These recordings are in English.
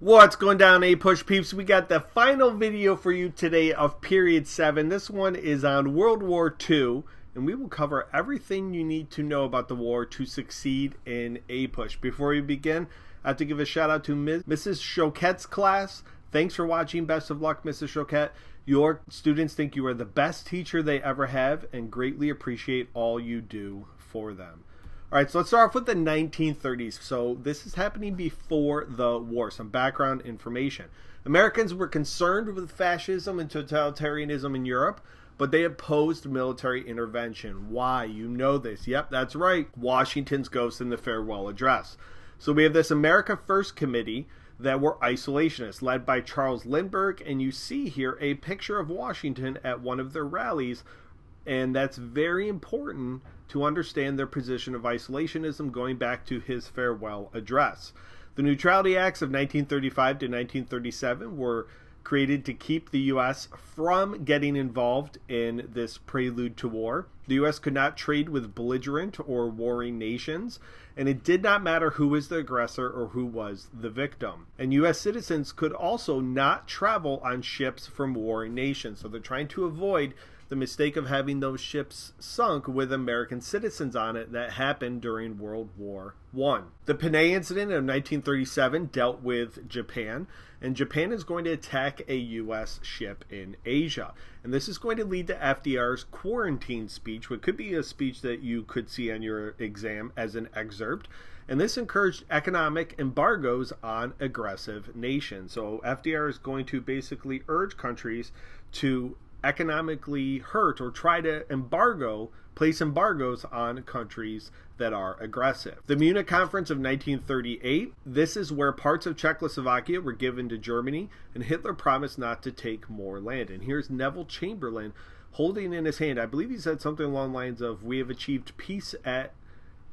What's going down, APUSH peeps? We got the final video for you today of Period 7. This one is on World War II, and we will cover everything you need to know about the war to succeed in APUSH. Before we begin, I have to give a shout out to Mrs. Choquette's class. Thanks for watching. Best of luck, Mrs. Choquette. Your students think you are the best teacher they ever have and greatly appreciate all you do for them. All right, so let's start off with the 1930s. So this is happening before the war. Some background information. Americans were concerned with fascism and totalitarianism in Europe, but they opposed military intervention. Why? You know this. Yep, that's right. Washington's Ghost in the Farewell Address. So we have this America First Committee that were isolationists, led by Charles Lindbergh, and you see here a picture of Washington at one of their rallies, and that's very important to understand their position of isolationism going back to his farewell address. The Neutrality Acts of 1935 to 1937 were created to keep the U.S. from getting involved in this prelude to war. The U.S. could not trade with belligerent or warring nations, and it did not matter who was the aggressor or who was the victim. And U.S. citizens could also not travel on ships from warring nations. So they're trying to avoid the mistake of having those ships sunk with American citizens on it that happened during World War I. The Panay Incident of 1937 dealt with Japan, and Japan is going to attack a U.S. ship in Asia. And this is going to lead to FDR's quarantine speech, which could be a speech that you could see on your exam as an excerpt. And this encouraged economic embargoes on aggressive nations. So FDR is going to basically urge countries to economically hurt or try to place embargoes on countries that are aggressive. The Munich Conference of 1938, this is where parts of Czechoslovakia were given to Germany, and Hitler promised not to take more land. And here's Neville Chamberlain holding in his hand, I believe he said something along the lines of, "We have achieved peace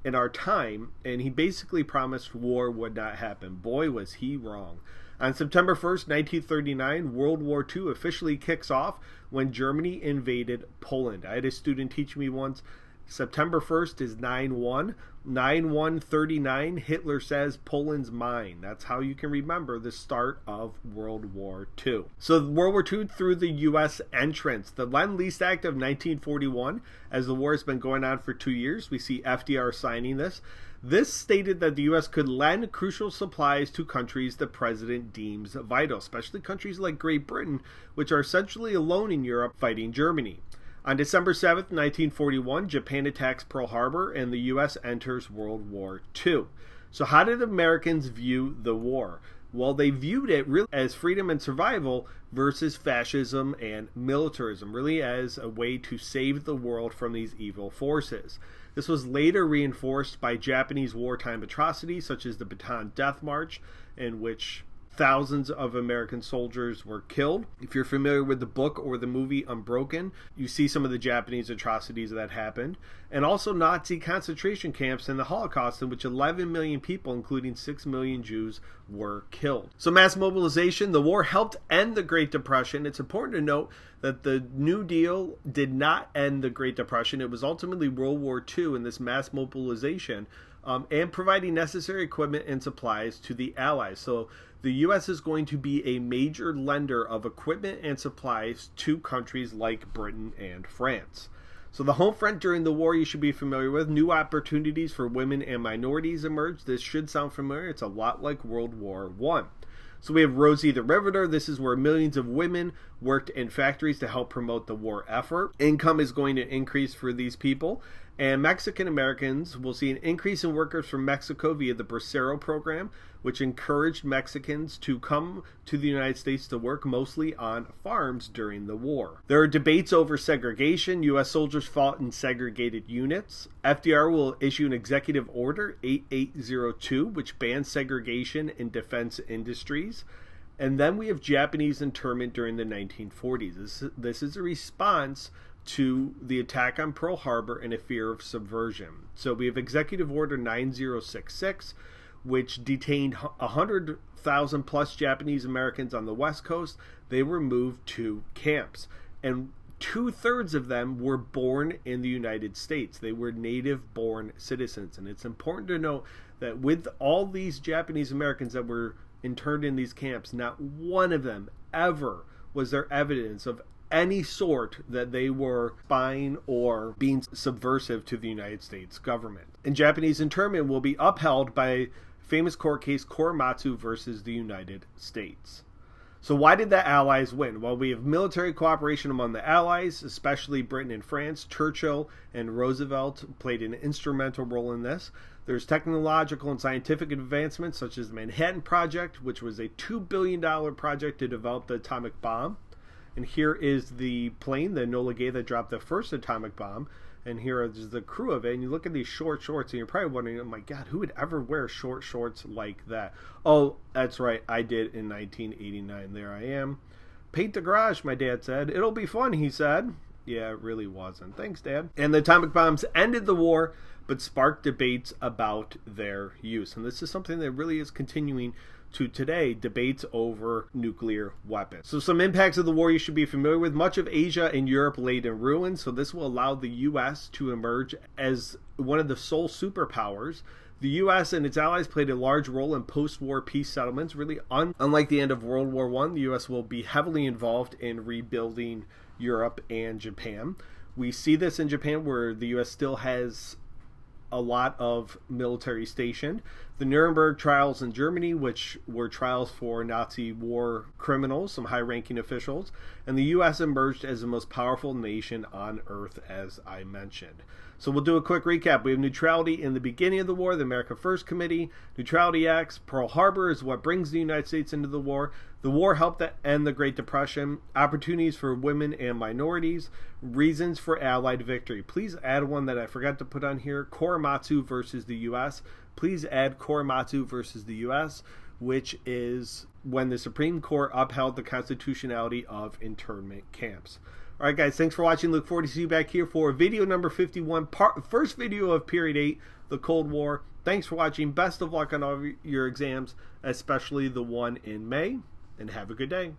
in our time," and he basically promised war would not happen. Boy, was he wrong. On September 1st, 1939, World War II officially kicks off when Germany invaded Poland. I had a student teach me once, September 1st is 9/1. 9/1/39, Hitler says, "Poland's mine." That's how you can remember the start of World War II. So World War II through the U.S. entrance. The Lend-Lease Act of 1941, as the war has been going on for 2 years, we see FDR signing this. This stated that the U.S. could lend crucial supplies to countries the president deems vital, especially countries like Great Britain, which are essentially alone in Europe fighting Germany. On December 7th, 1941, Japan attacks Pearl Harbor and the U.S. enters World War II. So how did Americans view the war? Well, they viewed it really as freedom and survival versus fascism and militarism, really as a way to save the world from these evil forces. This was later reinforced by Japanese wartime atrocities such as the Bataan Death March, in which thousands of American soldiers were killed. If you're familiar with the book or the movie Unbroken, you see some of the Japanese atrocities that happened. And also Nazi concentration camps and the Holocaust, in which 11 million people, including 6 million Jews, were killed. So mass mobilization, the war helped end the Great Depression. It's important to note that the New Deal did not end the Great Depression. It was ultimately World War II and this mass mobilization and providing necessary equipment and supplies to the Allies. So the U.S. is going to be a major lender of equipment and supplies to countries like Britain and France. So the Homefront during the war you should be familiar with. New opportunities for women and minorities emerged. This should sound familiar. It's a lot like World War I. So we have Rosie the Riveter. This is where millions of women worked in factories to help promote the war effort. Income is going to increase for these people. And Mexican Americans will see an increase in workers from Mexico via the Bracero program, which encouraged Mexicans to come to the United States to work mostly on farms during the war. There are debates over segregation. U.S. soldiers fought in segregated units. FDR will issue an executive order, 8802, which bans segregation in defense industries. And then we have Japanese internment during the 1940s. This is a response to the attack on Pearl Harbor and a fear of subversion. So we have Executive Order 9066, which detained 100,000 plus Japanese Americans on the West Coast. They were moved to camps, and 2/3 of them were born in the United States. They were native-born citizens, and it's important to note that with all these Japanese Americans that were interned in these camps, not one of them ever was there evidence of any sort that they were spying or being subversive to the United States government. And Japanese internment will be upheld by famous court case Korematsu versus the United States. So why did the Allies win? Well, we have military cooperation among the Allies, especially Britain and France. Churchill and Roosevelt played an instrumental role in this. There's technological and scientific advancements such as the Manhattan Project, which was a $2 billion project to develop the atomic bomb. And here is the plane, the Enola Gay, that dropped the first atomic bomb. And here is the crew of it. And you look at these short shorts, and you're probably wondering, oh my God, who would ever wear short shorts like that? Oh, that's right, I did in 1989. There I am. Paint the garage, my dad said. It'll be fun, he said. Yeah, it really wasn't. Thanks, Dad. And the atomic bombs ended the war, but sparked debates about their use. And this is something that really is continuing to today, debates over nuclear weapons. So some impacts of the war you should be familiar with. Much of Asia and Europe laid in ruins, so this will allow the U.S. to emerge as one of the sole superpowers. The U.S. and its allies played a large role in post-war peace settlements. Really, unlike the end of World War I, the U.S. will be heavily involved in rebuilding Europe and Japan. We see this in Japan, where the U.S. still has a lot of military stationed. The Nuremberg trials in Germany, which were trials for Nazi war criminals, some high-ranking officials, and the U.S. emerged as the most powerful nation on earth, as I mentioned. So we'll do a quick recap. We have neutrality in the beginning of the war, the America First Committee. Neutrality Acts, Pearl Harbor is what brings the United States into the war. The war helped end the Great Depression. Opportunities for women and minorities. Reasons for Allied victory. Please add one that I forgot to put on here. Korematsu versus the U.S. Please add Korematsu versus the U.S., which is when the Supreme Court upheld the constitutionality of internment camps. All right, guys, thanks for watching. Look forward to see you back here for video number 51, first video of Period 8, the Cold War. Thanks for watching. Best of luck on all your exams, especially the one in May, and have a good day.